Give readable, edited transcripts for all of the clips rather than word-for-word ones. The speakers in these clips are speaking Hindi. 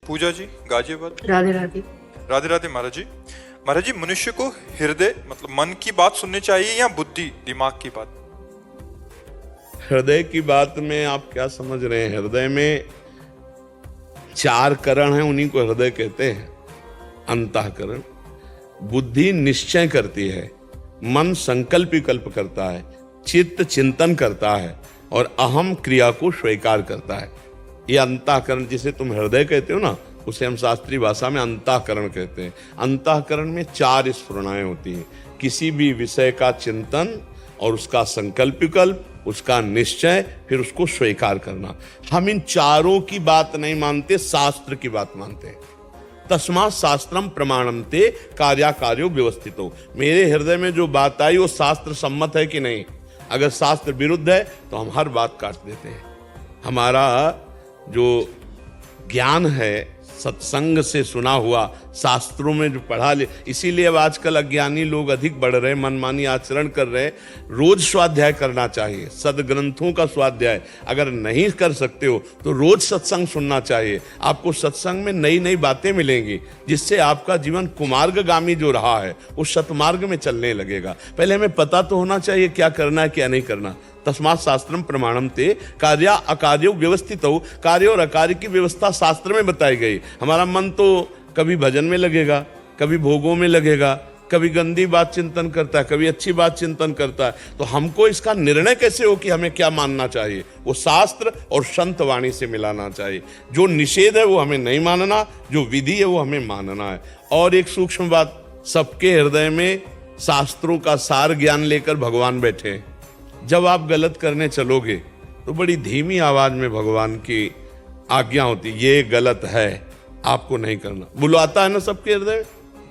पूजा जी गाजियाबाद। राधे राधे। राधे राधे महाराज जी। महाराज जी, मनुष्य को हृदय मतलब मन की बात सुननी चाहिए या बुद्धि दिमाग की बात? हृदय की बात में आप क्या समझ रहे हैं? हृदय में 4 करण हैं, उन्हीं को हृदय कहते हैं, अंतःकरण। बुद्धि निश्चय करती है, मन संकल्प विकल्प करता है, चित्त चिंतन करता है और अहम क्रिया को स्वीकार करता है। ये अंतःकरण जिसे तुम हृदय कहते हो ना, उसे हम शास्त्रीय भाषा में अंतःकरण कहते हैं। अंतःकरण में 4 स्फुरणाएं होती हैं। किसी भी विषय का चिंतन और उसका संकल्प विकल्प, उसका निश्चय, फिर उसको स्वीकार करना। हम इन चारों की बात नहीं मानते, शास्त्र की बात मानते हैं। तस्मात् शास्त्रम प्रमाणन्ते कार्याकार्यो व्यवस्थितो। मेरे हृदय में जो बात आई वो शास्त्र सम्मत है कि नहीं? अगर शास्त्र विरुद्ध है तो हम हर बात काट देते हैं। हमारा जो ज्ञान है सत्संग से सुना हुआ, शास्त्रों में जो पढ़ा ले, इसीलिए अब आजकल अज्ञानी लोग अधिक बढ़ रहे, मनमानी आचरण कर रहे। रोज स्वाध्याय करना चाहिए, सदग्रंथों का स्वाध्याय। अगर नहीं कर सकते हो तो रोज सत्संग सुनना चाहिए। आपको सत्संग में नई नई बातें मिलेंगी, जिससे आपका जीवन कुमार्गगामी जो रहा है वो सतमार्ग में चलने लगेगा। पहले हमें पता तो होना चाहिए क्या करना है क्या नहीं करना। तस्मात् शास्त्रम प्रमाणन्ते कार्या अकार्यो व्यवस्थितो। कार्य और अकार्य की व्यवस्था शास्त्र में बताई गई। हमारा मन तो कभी भजन में लगेगा, कभी भोगों में लगेगा, कभी गंदी बात चिंतन करता है, कभी अच्छी बात चिंतन करता है। तो हमको इसका निर्णय कैसे हो कि हमें क्या मानना चाहिए? वो शास्त्र और संत वाणी से मिलाना चाहिए। जो निषेध है वो हमें नहीं मानना, जो विधि है वो हमें मानना है। और एक सूक्ष्म बात, सबके हृदय में शास्त्रों का सार ज्ञान लेकर भगवान बैठे हैं। जब आप गलत करने चलोगे तो बड़ी धीमी आवाज में भगवान की आज्ञा होती, ये गलत है, आपको नहीं करना। बुलाता है ना सबके हृदय।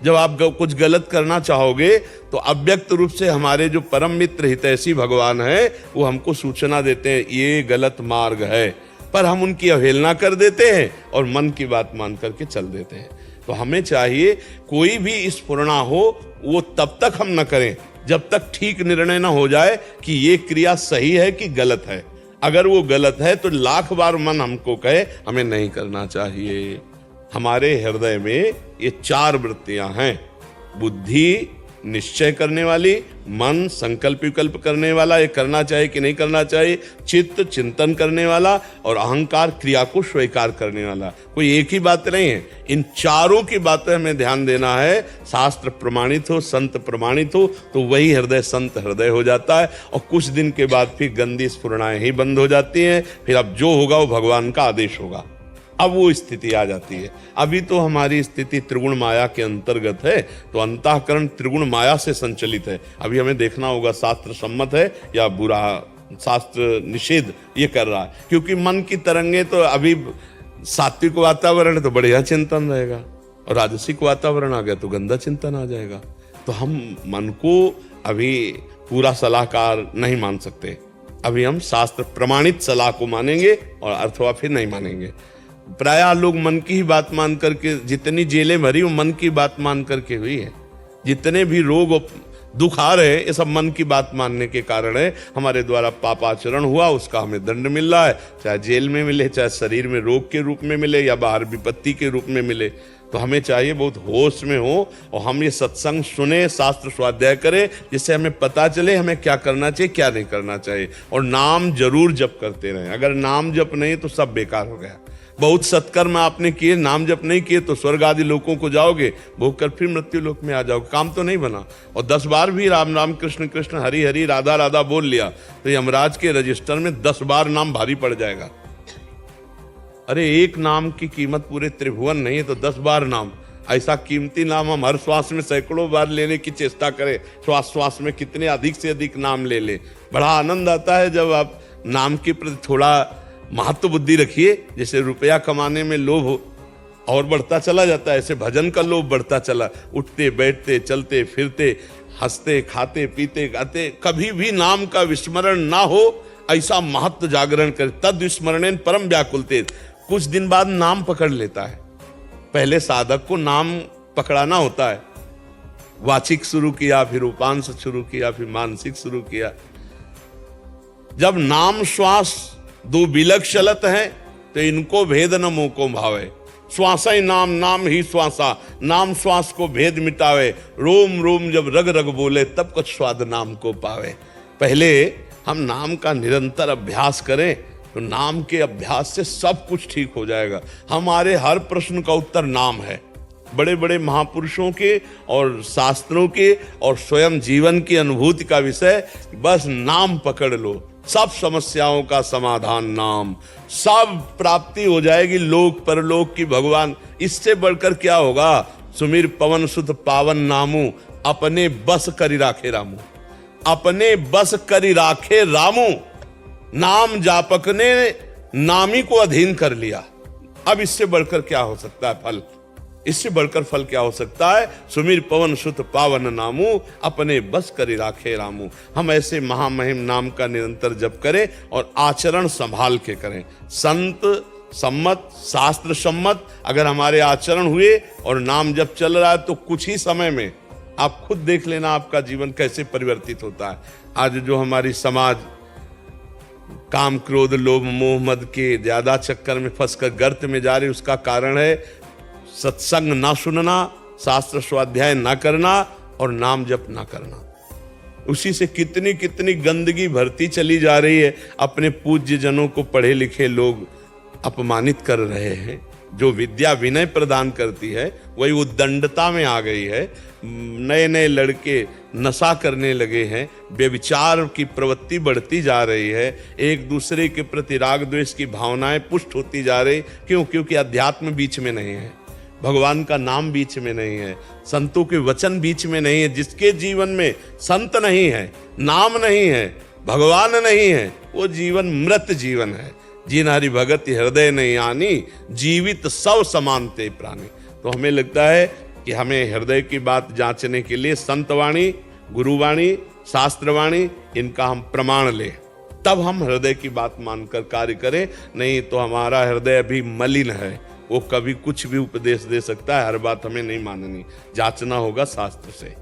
जब आप कुछ गलत करना चाहोगे तो अव्यक्त रूप से हमारे जो परम मित्र हितैषी भगवान है वो हमको सूचना देते हैं, ये गलत मार्ग है। पर हम उनकी अवहेलना कर देते हैं और मन की बात मान करके चल देते हैं। तो हमें चाहिए कोई भी स्फुरणा हो वो तब तक हम न करें जब तक ठीक निर्णय ना हो जाए कि ये क्रिया सही है कि गलत है। अगर वो गलत है तो लाख बार मन हमको कहे हमें नहीं करना चाहिए। हमारे हृदय में ये 4 वृत्तियां हैं, बुद्धि निश्चय करने वाली, मन संकल्प विकल्प करने वाला, ये करना चाहिए कि नहीं करना चाहिए, चित्त चिंतन करने वाला और अहंकार क्रिया को स्वीकार करने वाला। कोई एक ही बात नहीं है, इन चारों की बातें हमें ध्यान देना है। शास्त्र प्रमाणित हो, संत प्रमाणित हो तो वही हृदय संत हृदय हो जाता है। और कुछ दिन के बाद फिर गंदी स्फुरणाएं ही बंद हो जाती हैं। फिर अब जो होगा वो भगवान का आदेश होगा। अब वो स्थिति आ जाती है। अभी तो हमारी स्थिति त्रिगुण माया के अंतर्गत है, तो अंतःकरण त्रिगुण माया से संचलित है। अभी हमें देखना होगा शास्त्र सम्मत है या बुरा, शास्त्र निषेध ये कर रहा है। क्योंकि मन की तरंगे तो अभी सात्विक वातावरण है तो बढ़िया चिंतन रहेगा, और राजसिक वातावरण आ गया तो गंदा चिंतन आ जाएगा। तो हम मन को अभी पूरा सलाहकार नहीं मान सकते। अभी हम शास्त्र प्रमाणित सलाह को मानेंगे और अथवा फिर नहीं मानेंगे। प्रायः लोग मन की ही बात मान करके, जितनी जेलें भरी वो मन की बात मान करके हुई है। जितने भी रोग दुख आ रहे हैं ये सब मन की बात मानने के कारण है। हमारे द्वारा पापाचरण हुआ, उसका हमें दंड मिल रहा है, चाहे जेल में मिले, चाहे शरीर में रोग के रूप में मिले या बाहर विपत्ति के रूप में मिले। तो हमें चाहिए बहुत होश में हो और हम ये सत्संग सुने, शास्त्र स्वाध्याय करें, जिससे हमें पता चले हमें क्या करना चाहिए क्या नहीं करना चाहिए। और नाम जरूर जप करते रहें। अगर नाम जप नहीं तो सब बेकार हो गया। बहुत सत्कर्म आपने किए, नाम जप नहीं किए तो स्वर्ग आदि लोकों को जाओगे, भोग कर फिर मृत्यु लोक में आ जाओगे, काम तो नहीं बना। और 10 बार भी राम राम कृष्ण कृष्ण हरि हरि राधा राधा बोल लिया तो यमराज के रजिस्टर में 10 बार नाम भारी पड़ जाएगा। अरे एक नाम की कीमत पूरे त्रिभुवन नहीं है तो 10 बार नाम, ऐसा कीमती नाम हम हर श्वास में सैकड़ों बार लेने की चेष्टा करें। श्वास श्वास में कितने अधिक से अधिक नाम ले ले। बड़ा आनंद आता है जब आप नाम के प्रति थोड़ा महत्व बुद्धि रखिए। जैसे रुपया कमाने में लोभ हो और बढ़ता चला जाता है, ऐसे भजन का लोभ बढ़ता चला। उठते बैठते चलते फिरते हंसते खाते पीते गाते कभी भी नाम का विस्मरण ना हो, ऐसा महत्व जागरण करे। तद विस्मरणेन परम व्याकुलते। कुछ दिन बाद नाम पकड़ लेता है। पहले साधक को नाम पकड़ाना होता है। वाचिक शुरू किया, फिर उपांश शुरू किया, फिर मानसिक शुरू किया। जब नाम श्वास 2 बिलक चलत हैं तो इनको भेद न मोको भावे। श्वासा ही नाम, नाम ही श्वासा, नाम श्वास को भेद मिटावे, रोम रोम जब रग रग बोले तब कुछ स्वाद नाम को पावे। पहले हम नाम का निरंतर अभ्यास करें तो नाम के अभ्यास से सब कुछ ठीक हो जाएगा। हमारे हर प्रश्न का उत्तर नाम है। बड़े बड़े महापुरुषों के और शास्त्रों के और स्वयं जीवन की अनुभूति का विषय, बस नाम पकड़ लो, सब समस्याओं का समाधान नाम, सब प्राप्ति हो जाएगी लोक परलोक की। भगवान इससे बढ़कर क्या होगा? सुमिर पवन सुत पावन नामू, अपने बस करी राखे रामू, अपने बस करी राखे रामू। नाम जापक ने नामी को अधीन कर लिया। अब इससे बढ़कर क्या हो सकता है फल? इससे बढ़कर फल क्या हो सकता है? सुमिर पवन सुत पावन नामू, अपने बस करी राखे रामू। हम ऐसे महामहिम नाम का निरंतर जप करें और आचरण संभाल के करें। संत सम्मत, शास्त्र सम्मत अगर हमारे आचरण हुए और नाम जप चल रहा है तो कुछ ही समय में आप खुद देख लेना आपका जीवन कैसे परिवर्तित होता है। आज जो हमारी समाज काम क्रोध लोभ मोह मद के ज्यादा चक्कर में फंसकर गर्त में जा रही, उसका कारण है सत्संग ना सुनना, शास्त्र स्वाध्याय ना करना और नाम जप ना करना। उसी से कितनी कितनी गंदगी भरती चली जा रही है। अपने पूज्य जनों को पढ़े लिखे लोग अपमानित कर रहे हैं। जो विद्या विनय प्रदान करती है वही उद्दंडता में आ गई है। नए नए लड़के नशा करने लगे हैं, व्यभिचार की प्रवृत्ति बढ़ती जा रही है, एक दूसरे के प्रति राग द्वेष की भावनाएं पुष्ट होती जा रही। क्यों? क्योंकि अध्यात्म बीच में नहीं है, भगवान का नाम बीच में नहीं है, संतों के वचन बीच में नहीं है। जिसके जीवन में संत नहीं है, नाम नहीं है, भगवान नहीं है, वो जीवन मृत जीवन है। जिन हरि भगत हृदय नहीं आनी, जीवित सब समानते प्राणी। तो हमें लगता है कि हमें हृदय की बात जांचने के लिए संतवाणी, गुरुवाणी, शास्त्रवाणी इनका हम प्रमाण लें, तब हम हृदय की बात मानकर कार्य करें। नहीं तो हमारा हृदय अभी मलिन है, वो कभी कुछ भी उपदेश दे सकता है। हर बात हमें नहीं माननी, जांचना होगा शास्त्र से।